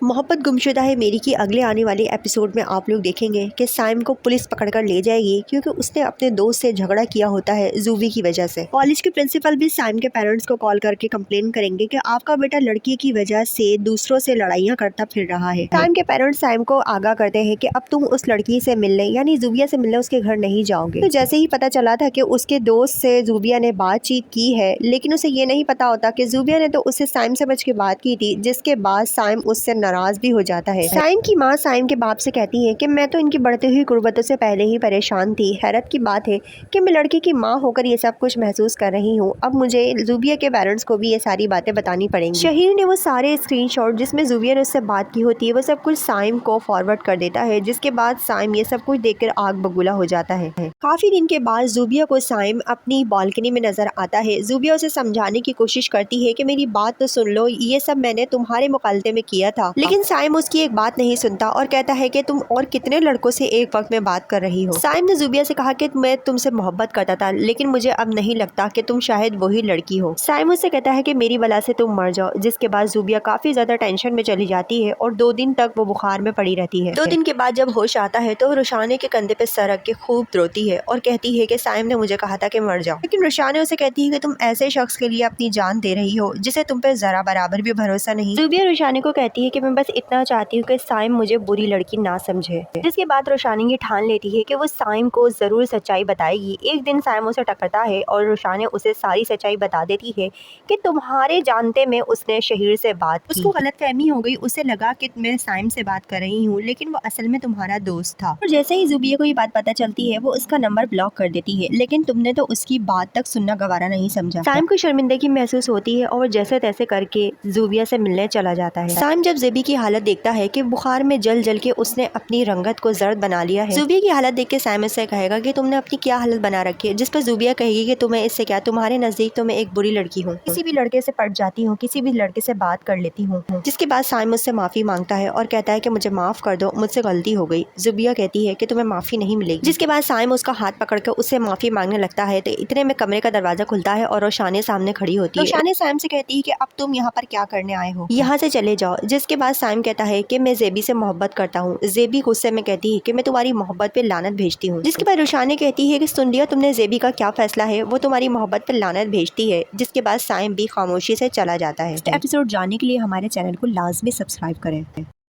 मोहब्बत गुमशुदा है मेरी की अगले आने वाले एपिसोड में आप लोग देखेंगे कि साइम को पुलिस पकड़कर ले जाएगी क्योंकि उसने अपने दोस्त से झगड़ा किया होता है जूवी की वजह से। कॉलेज के प्रिंसिपल भी साइम के पेरेंट्स को कॉल करके कंप्लेन करेंगे कि आपका बेटा लड़की की वजह से दूसरों से लड़ाइयाँ करता फिर रहा है। साइम के पेरेंट्स साइम को आगाह करते हैं कि अब तुम उस लड़की से मिलने यानी जूविया से मिलने उसके घर नहीं जाओगे। तो जैसे ही पता चला था कि उसके दोस्त से जूविया ने बातचीत की है, लेकिन उसे ये नहीं पता होता कि जूविया ने तो उससे साइम से बच के बात की थी, जिसके बाद साइम उससे नाराज भी हो जाता है। साइम की माँ साइम के बाप से कहती है कि मैं तो इनकी बढ़ती हुई गुर्बतों से पहले ही परेशान थी। हैरत की बात है कि मैं लड़की की माँ होकर ये सब कुछ महसूस कर रही हूँ। अब मुझे जूविया के पेरेंट्स को भी ये सारी बातें बतानी पड़ेंगी। शहीर ने वो सारे स्क्रीनशॉट जिसमें जूविया ने उससे बात की होती है वो सब कुछ साइम को फॉरवर्ड कर देता है, जिसके बाद साइम ये सब कुछ देखकर आग बबूला हो जाता है। काफी दिन के बाद जूविया को साइम अपनी बालकनी में नजर आता है। जूविया उसे समझाने की कोशिश करती है कि मेरी बात तो सुन लो, ये सब मैंने तुम्हारे मुकालते में किया था। लेकिन साइम उसकी एक बात नहीं सुनता और कहता है कि तुम और कितने लड़कों से एक वक्त में बात कर रही हो। साइम ने जूबिया से कहा कि मैं तुमसे मोहब्बत करता था, लेकिन मुझे अब नहीं लगता कि तुम शायद वही लड़की हो। साइम उससे कहता है कि मेरी वजह से तुम मर जाओ, जिसके बाद जूबिया काफी ज्यादा टेंशन में चली जाती है और 2 दिन तक वो बुखार में पड़ी रहती है। 2 दिन के बाद जब होश आता है तो रुशाने के कंधे पे सर रख के खूब रोती है और कहती है कि साइम ने मुझे कहा था कि मर जाओ। लेकिन रुशाने उसे कहती है कि तुम ऐसे शख्स के लिए अपनी जान दे रही हो जिसे तुम पे जरा बराबर भी भरोसा नहीं। जूबिया रुशाने को कहती है कि मैं बस इतना चाहती हूँ कि साइम मुझे बुरी लड़की ना समझे। जिसके बाद रुशानी ये ठान लेती है कि वो साइम को जरूर सच्चाई बताएगी। एक दिन साइम उसे टकराता है और रुशाने उसे सारी सच्चाई बता देती है कि तुम्हारे जानते में उसने शहीर से बात की। उसको गलतफहमी हो गई, उसे लगा कि मैं साइम से बात कर रही हूँ, लेकिन वो असल में तुम्हारा दोस्त था। और जैसे ही जूबिया को ये बात पता चलती है वो उसका नंबर ब्लॉक कर देती है, लेकिन तुमने तो उसकी बात तक सुनना गवारा नहीं समझा। साइम को शर्मिंदगी महसूस होती है और जैसे तैसे करके जूबिया से मिलने चला जाता है। साइम जब जेबी की हालत देखता है कि बुखार में जल जल के उसने अपनी रंगत को जर्द बना लिया है। जूबिया की हालत देख के साइम से कहेगा कि तुमने अपनी क्या हालत बना रखी है, जिस पर जूबिया कहेगी कि तुम्हें इससे क्या, तुम्हारे नजदीक तो मैं एक बुरी लड़की हूँ, किसी भी लड़के से पट जाती हूँ, किसी भी लड़के से बात कर लेती हूँ। जिसके बाद साइम उससे माफी मांगता है और कहता है कि मुझे माफ कर दो, मुझसे गलती हो गई। जूबिया कहती है कि तुम्हें माफी नहीं मिलेगी। जिसके बाद साइम उसका हाथ पकड़कर उससे माफी मांगने लगता है तो इतने में कमरे का दरवाजा खुलता है और रोशाने सामने खड़ी होती है। रोशाने साइम से कहती है कि अब तुम यहाँ पर क्या करने आए हो, यहाँ से चले जाओ। जिसके बाद साइम कहता है कि मैं जेबी से मोहब्बत करता हूँ। जेबी गुस्से में कहती है कि मैं तुम्हारी मोहब्बत पे लानत भेजती हूँ। जिसके बाद रोशाने कहती है कि सुन लिया तुमने, जेबी का क्या फैसला है, वो तुम्हारी मोहब्बत पे लानत भेजती है। जिसके बाद साइम भी खामोशी से चला जाता है। एपिसोड जानने के लिए हमारे चैनल को लाजमी सब्सक्राइब करें।